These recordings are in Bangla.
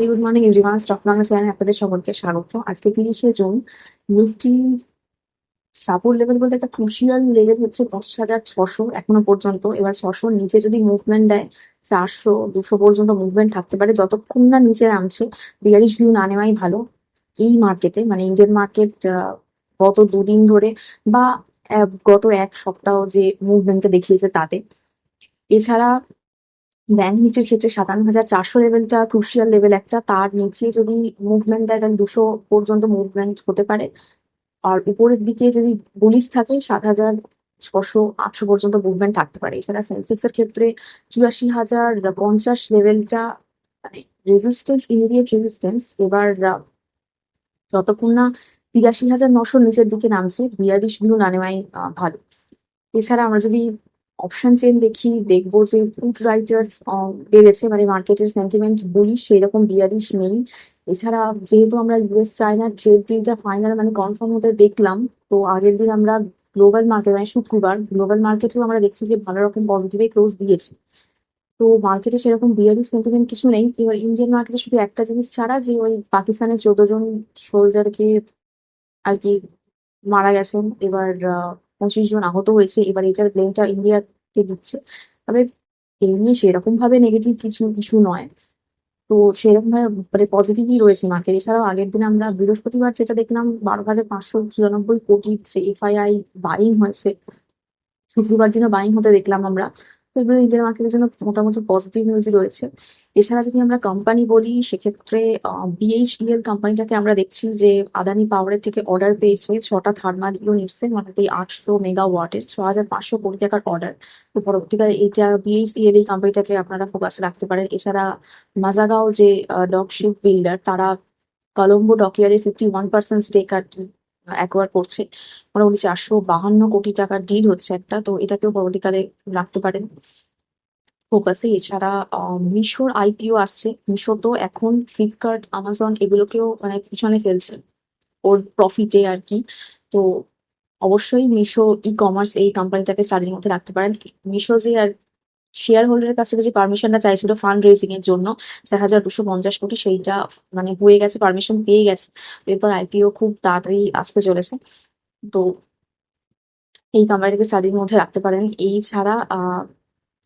Very good morning everyone, stock market চ্যানেলে আপনাদের সকলকে স্বাগত। আজকে 30শে জুন। নিফটি সাপোর্ট লেভেল বলতে একটা ক্রুশিয়াল লেভেল হচ্ছে 10,600 এখনো পর্যন্ত। এবার 600 নিচে যদি মুভমেন্ট দেয়, 400 200 পর্যন্ত মুভমেন্ট থাকতে পারে। যতক্ষণ না নিচে নামছে, বিয়ারিশ ভিউ না নেওয়াই ভালো এই মার্কেটে, মানে ইন্ডিয়ান মার্কেট। গত দুদিন ধরে বা গত এক সপ্তাহ যে মুভমেন্টটা দেখিয়েছে তাতে। এছাড়া ব্যাংক নিফটির ক্ষেত্রে 57,400 লেভেলটা ক্রুশিয়াল লেভেল একটা, তার নিচে যদি মুভমেন্ট দেয় তাহলে 200 পর্যন্ত মুভমেন্ট হতে পারে। আর উপরের দিকে যদি বুলিশ থাকে 7,600 800 পর্যন্ত মুভমেন্ট থাকতে পারে। এছাড়া সেন্সেক্স এর ক্ষেত্রে 84,050 লেভেলটা মানে রেজিস্ট্যান্স, ইমিডিয়েট রেজিস্ট্যান্স। এবার যতক্ষণ না 83,900 নিচের দিকে নামছে, বিয়ারিশ ভিউ না নেওয়াই ভালো। এছাড়া আমরা যদি অপশন চেন দেখি, দেখবো যে পুট রাইটার্স বেড়েছে, মানে মার্কেটের সেন্টিমেন্ট বুলিশ, সেই রকম বিয়ারিশ নেই। এছাড়া যেহেতু আমরা ইউএস চায়না ট্রেড ডিলটা ফাইনাল মানে কনফার্ম হতে দেখলাম, তো আগের দিন আমরা গ্লোবাল মার্কেট মানে শুক্রবার গ্লোবাল মার্কেটেও আমরা দেখছি যে ভালো রকম পজিটিভে ক্লোজ দিয়েছে। তো মার্কেটে সেরকম বিয়ারিশ সেন্টিমেন্ট কিছু নেই। এবার ইন্ডিয়ান মার্কেটে শুধু একটা জিনিস ছাড়া, যে ওই পাকিস্তানের 14 জন সোলজারকে আর কি মারা গেছেন। এবার 25 জন আহত হয়েছে। এবার এটার ব্লেমটা ইন্ডিয়াকে দিচ্ছে। তবে এই নিয়ে সেরকম ভাবে নেগেটিভ কিছু কিছু নয়। তো সেরকম ভাবে মানে পজিটিভই রয়েছে মার্কেট। এছাড়াও আগের দিন আমরা বৃহস্পতিবার যেটা দেখলাম, 12,594 কোটি এফআইআই বাইং হয়েছে। শুক্রবার দিনও বাইং হতে দেখলাম আমরা। তো এগুলো ইন্ডিয়ান মার্কেটের জন্য মোটামুটি পজিটিভ নিউজ রয়েছে। এছাড়া যদি আমরা কোম্পানি বলি, সেক্ষেত্রে বিএইচইএল কোম্পানিটাকে আমরা দেখছি যে আদানি পাওয়ারের থেকে অর্ডার পেয়েছে 6টা থার্মাল ইউনিটসে, মোটামুটি 800 মেগাওয়াটের 6,500 কোটি টাকার অর্ডার। তো পরবর্তীকালে এটা বিএইচইএল এই কোম্পানিটাকে আপনারা ফোকাসে রাখতে পারেন। এছাড়া মাজাগাঁও যে ডক শিপ বিল্ডার, তারা কলম্বো ডকইয়ার্ডের 51% স্টেক আর কি অ্যাকোয়ার করছে। মোটামুটি 452 কোটি টাকার ডিল হচ্ছে একটা, তো এটাকেও পরবর্তীকালে রাখতে পারেন ফোকাসে। এছাড়া মিশোর আইপিও আসছে। মিশো তো এখন ফ্লিপকার্ট, আমাজন এগুলোকেও মানে পিছনে ফেলছে ওর প্রফিটে আর কি। তো অবশ্যই মিশো ই কমার্স এই কোম্পানিটাকে স্টাডির মধ্যে রাখতে পারেন। মিশো যে আর শেয়ার হোল্ডারের কাছ থেকে যে পারমিশনটা চাইছিল ফান্ড রেজিং এর জন্য 4,250 কোটি, সেইটা মানে হয়ে গেছে, পারমিশন পেয়ে গেছে। তো এরপর আইপিও খুব তাড়াতাড়ি আসতে চলেছে। তো এই কোম্পানিটাকে স্টাডির মধ্যে রাখতে পারেন। এই ছাড়া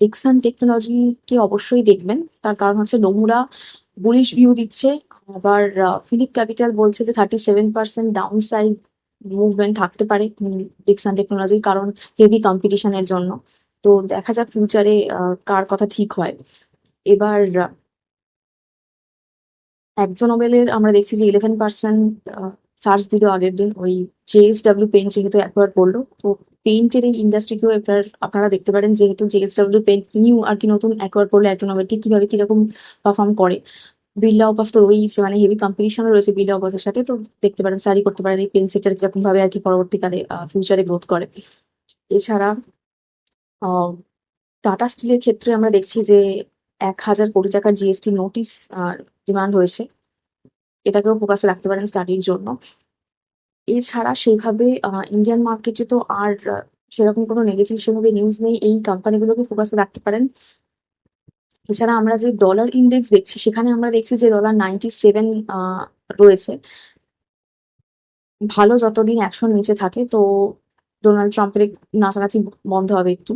ডিকসন টেকনোলজিকে অবশ্যই দেখবেন। তার কারণ হচ্ছে নোমুরা বুলিশ ভিউ দিচ্ছে। আবার ফিলিপ ক্যাপিটাল বলছে যে 37% ডাউন সাইড মুভমেন্ট থাকতে পারে ডিকসন টেকনোলজির, কারণ হেভি কম্পিটিশনের জন্য। তো দেখা যাক ফিউচারে কার কথা ঠিক হয়। এবার একজন নোবেলের আমরা দেখছি যে 11% সার্চ দিল আগের দিন, ওই জেএসডব্লিউ পেইন্ট যেহেতু একবার করলো। তো পেইন্টের এই ইন্ডাস্ট্রিকেও এবার আপনারা দেখতে পারেন, যেহেতু জেএসডব্লিউ পেইন্ট নিউ আর কি নতুন একবার করলে একজন নোবেলকে কিভাবে কিরকম পারফর্ম করে। বিড়লা অপাস তো রয়েছে, মানে হেভি কম্পিটিশন রয়েছে বিড়লা অপাসের সাথে। তো দেখতে পারেন, স্টাডি করতে পারেন এই পেন সেক্টর কিরকম ভাবে আর কি পরবর্তীকালে ফিউচারে গ্রোথ করে। এছাড়া টাটা স্টিলের ক্ষেত্রে আমরা দেখছি যে 1,000 কোটি টাকার জিএসটি নোটিশ ডিমান্ড হয়েছে। এটাকেও ফোকাসে রাখতে পারেন স্টাডির জন্য। এছাড়া সেভাবে ইন্ডিয়ান মার্কেটে তো আর সেরকম কোনো নেগেটিভ সেভাবে নিউজ নেই, এই কোম্পানিগুলোকে ফোকাসে রাখতে পারেন। এছাড়া আমরা যে ডলার ইন্ডেক্স দেখছি, সেখানে আমরা দেখছি যে $97 রয়েছে। ভালো যতদিন অ্যাকশন নিচে থাকে, তো ডোনাল্ড ট্রাম্পের নাচানাচি বন্ধ হবে একটু।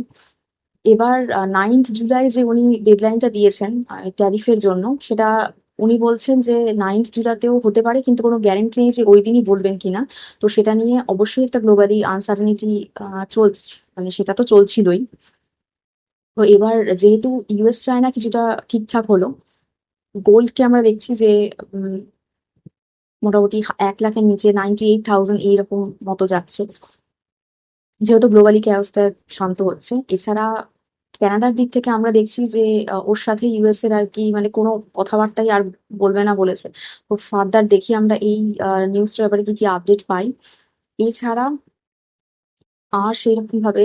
এবার 9th জুলাই যে উনি ডেডলাইনটা দিয়েছেন ট্যারিফের জন্য, সেটা উনি বলছেন যে 9th জুলাইতেও হতে পারে, কিন্তু কোনো গ্যারেন্টি নেই যে ওই দিনই বলবেন কিনা। তো সেটা নিয়ে অবশ্যই একটা গ্লোবালি আনসার্টেনিটি চলছে, মানে সেটা তো চলছিলই। তো এবার যেহেতু ইউএস চায়না কিছুটা ঠিকঠাক হলো, গোল্ডকে আমরা দেখছি যে উম, মোটামুটি 1 লাখের নিচে 98,000 এইরকম মতো যাচ্ছে, যেহেতু গ্লোবালি ক্যাওসটা শান্ত হচ্ছে। এছাড়া কানাডার দিক থেকে আমরা দেখছি যে ওর সাথে ইউএস এর আর কি মানে কোনো কথাবার্তাই আর বলবে না বলেছে। তো ফার্দার দেখি আমরা এই নিউজটার ব্যাপারে কি কি আপডেট পাই। এছাড়া আর সেরকম ভাবে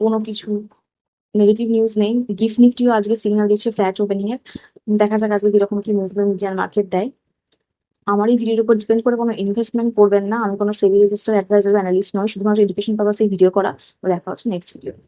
কোনো কিছু নেগেটিভ নিউজ নেই। গিফট নিফটিও আজকে সিগন্যাল দিচ্ছে ফ্ল্যাট ওপেনিং এর। দেখা যাক আজকে কিরকম কি মুভমেন্ট ইন্ডিয়ান মার্কেট দেয়। আমার এই ভিডিওর উপর ডিপেন্ড করে কোনো ইনভেস্টমেন্ট করবেন না। আমি কোনো সেবি রেজিস্টার অ্যাডভাইজার বা অ্যানালিস্ট নই, শুধুমাত্র এডুকেশন পারপাসে ভিডিও করা। তো দেখা হচ্ছে নেক্সট ভিডিও।